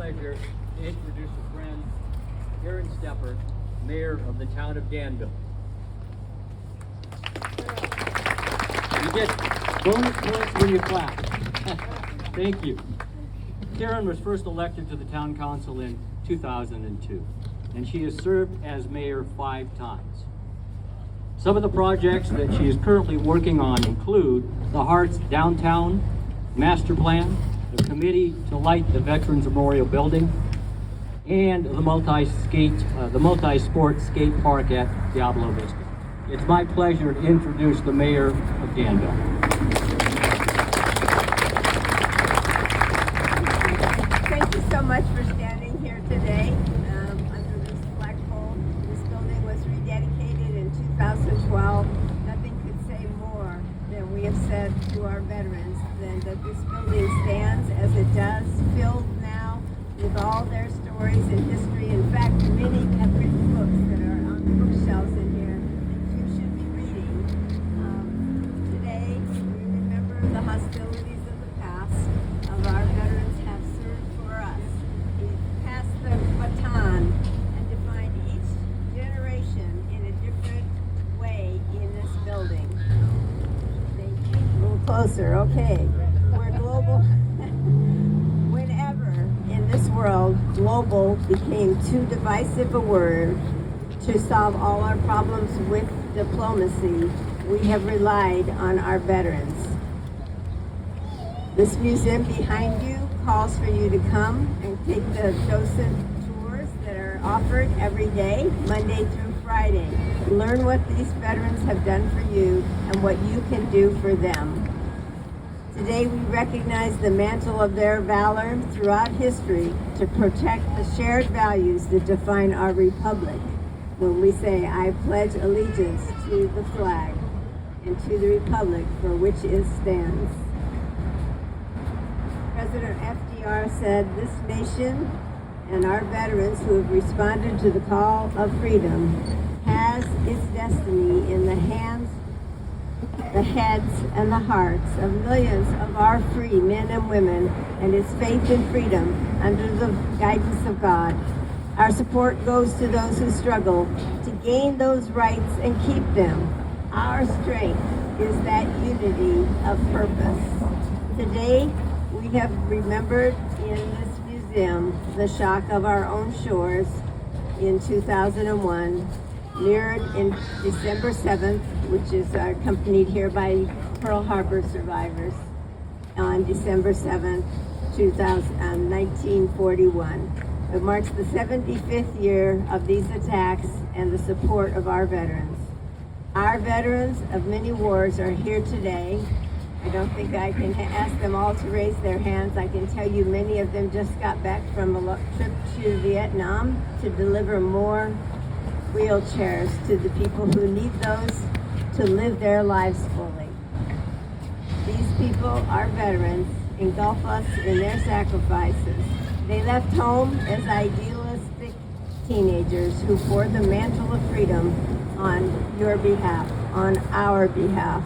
pleasure to introduce a friend, Karen Stepper, Mayor of the town of Danville. You get bonus points when you clap. Thank you. Karen was first elected to the town council in 2002, and she has served as mayor 5 times. Some of the projects that she is currently working on include the Hearts Downtown Master Plan, the Committee to Light the Veterans Memorial Building, and the multi-sport skate park at Diablo Vista. It's my pleasure to introduce the Mayor of Danville. Thank you so much for standing here today under this flagpole. This building was rededicated in 2012. Nothing could say more than we have said to our veterans than that this building stands as it does, filled now with all their stories and history. In fact, many have written books that are on the bookshelves in here that you should be reading. Today, we remember the hostilities of the past of our veterans have served for us. We pass the baton and define each generation in a different way in this building. Thank you. A little closer, okay. We're global. Whenever in this world global became too divisive a word to solve all our problems with diplomacy, we have relied on our veterans. This museum behind you calls for you to come and take the docent tours that are offered every day, Monday through Friday. Learn what these veterans have done for you and what you can do for them. Today we recognize the mantle of their valor throughout history to protect the shared values that define our republic. When we say, I pledge allegiance to the flag and to the republic for which it stands. President FDR said, this nation and our veterans who have responded to the call of freedom has its destiny in the hands, the heads, and the hearts of millions of our free men and women, and its faith in freedom under the guidance of God. Our support goes to those who struggle to gain those rights and keep them. Our strength is that unity of purpose. Today, we have remembered in this museum the shock of our own shores in 2001, mirrored in December 7th, which is accompanied here by Pearl Harbor survivors, on December 7th, 1941. It marks the 75th year of these attacks and the support of our veterans. Our veterans of many wars are here today. I don't think I can ask them all to raise their hands. I can tell you many of them just got back from a trip to Vietnam to deliver more wheelchairs to the people who need those to live their lives fully. These people, our veterans, engulf us in their sacrifices. They left home as idealistic teenagers who bore the mantle of freedom on your behalf, on our behalf.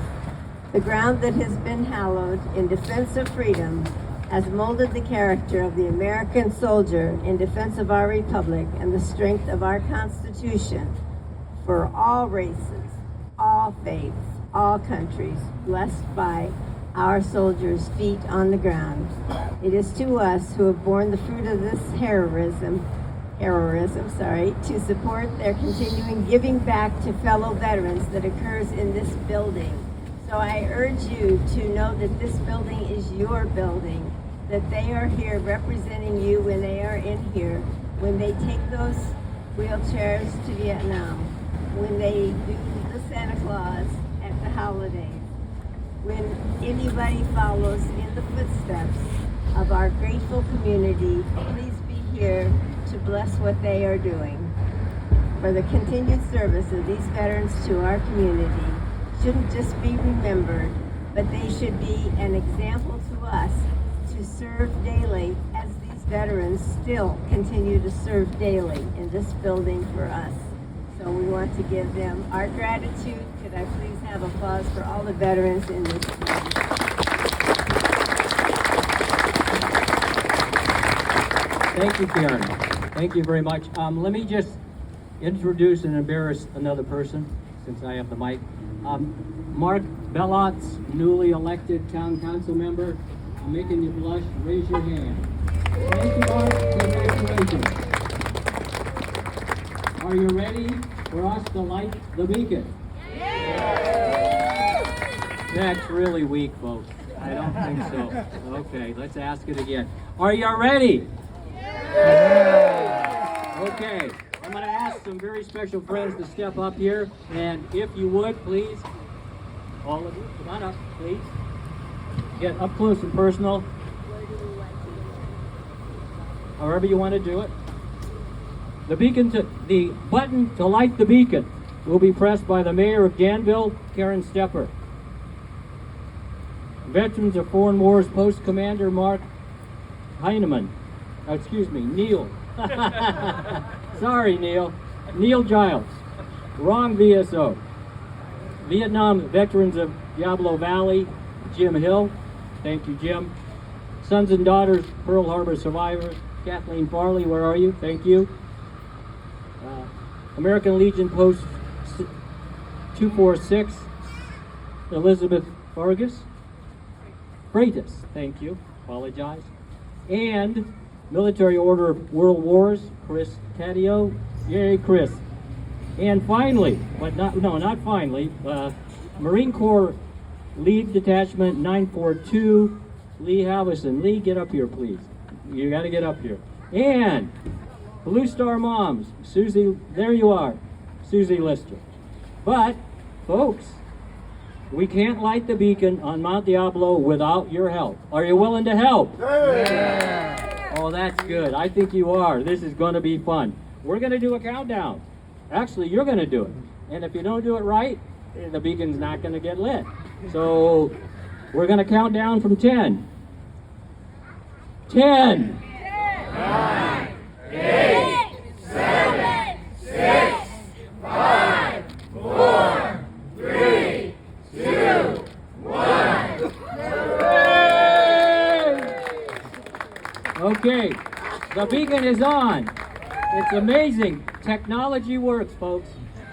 The ground that has been hallowed in defense of freedom has molded the character of the American soldier in defense of our republic and the strength of our Constitution for all races, all faiths, all countries, blessed by our soldiers' feet on the ground. It is to us who have borne the fruit of this heroism, to support their continuing giving back to fellow veterans that occurs in this building. So I urge you to know that this building is your building, that they are here representing you when they are in here, when they take those wheelchairs to Vietnam, when they do the Santa Claus at the holidays, when anybody follows in the footsteps of our grateful community. Please be here to bless what they are doing. For the continued service of these veterans to our community shouldn't just be remembered, but they should be an example to us to serve daily as these veterans still continue to serve daily in this building for us. So we want to give them our gratitude. Could I please have applause for all the veterans in this building? Thank you, Karen. Thank you very much. Let me just introduce and embarrass another person, since I have the mic. Mark Bellot's newly elected town council member. I'm making you blush. Raise your hand. Thank you, Mark. Congratulations. Are you ready for us to light the beacon? That's really weak, folks. I don't think so. Okay, let's ask it again. Are you ready? Okay, I'm going to ask some very special friends to step up here, and if you would, please, all of you, come on up, please. Get up close and personal. However you want to do it. The button to light the beacon will be pressed by the Mayor of Danville, Karen Stepper. Veterans of Foreign Wars Post Commander Mark Heineman. Neil. Sorry, Neil. Neil Giles. Wrong VSO. Vietnam Veterans of Diablo Valley, Jim Hill. Thank you, Jim. Sons and Daughters Pearl Harbor Survivors, Kathleen Farley, where are you? Thank you. American Legion Post 246, Elizabeth Freitas, thank you, apologize. And Military Order of World Wars, Chris Taddeo, yay Chris. And finally, not finally, Marine Corps Lead Detachment 942, Lee Havison. Lee, get up here, please. You got to get up here. And Blue Star Moms, Susie, there you are, Susie Lister. But, folks, we can't light the beacon on Mount Diablo without your help. Are you willing to help? Yeah. Oh, that's good. I think you are. This is going to be fun. We're going to do a countdown. Actually, you're going to do it. And if you don't do it right, the beacon's not going to get lit. So, we're going to count down from 10. 10. 9, 8, 7, 6, 5, 4, 3, 2, 1. Okay, the beacon is on. It's amazing. Technology works, folks.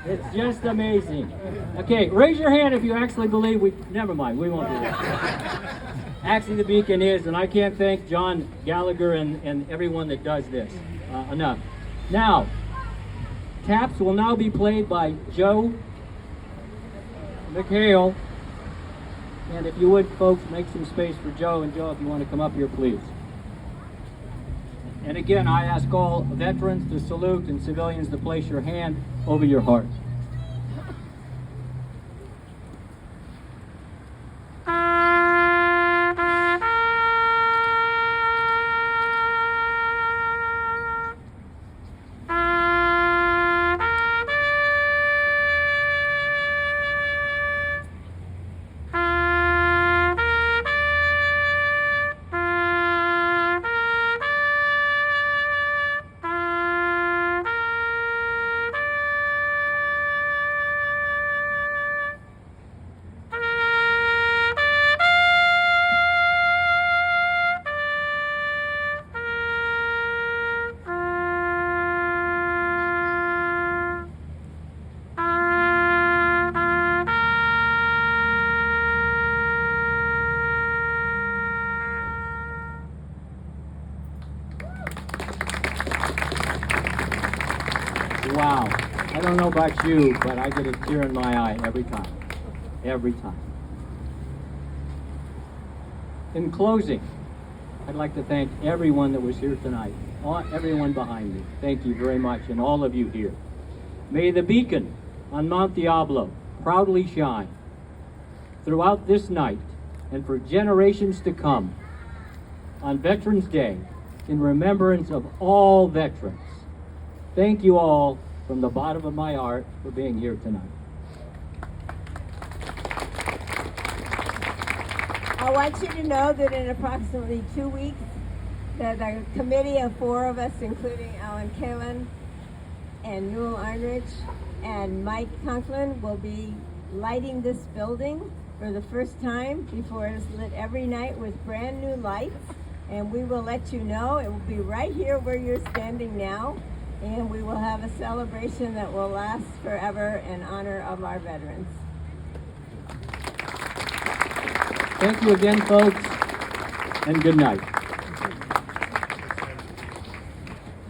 It's just amazing. Okay, raise your hand if you actually believe never mind, we won't do that. Actually, the beacon is, and I can't thank John Gallagher and everyone that does this enough. Now, taps will now be played by Joe McHale. And if you would, folks, make some space for Joe. And Joe, if you want to come up here, please. And again, I ask all veterans to salute and civilians to place your hand over your heart. Wow. I don't know about you, but I get a tear in my eye every time. Every time. In closing, I'd like to thank everyone that was here tonight. Everyone behind me. Thank you very much, and all of you here. May the beacon on Mount Diablo proudly shine throughout this night and for generations to come on Veterans Day in remembrance of all veterans. Thank you all from the bottom of my heart for being here tonight. I want you to know that in approximately 2 weeks, that a committee of 4 of us, including Alan Kamen and Newell Arnrich and Mike Conklin, will be lighting this building for the first time before it is lit every night with brand new lights and we will let you know. It will be right here where you're standing now, and we will have a celebration that will last forever in honor of our veterans. Thank you again, folks, and good night.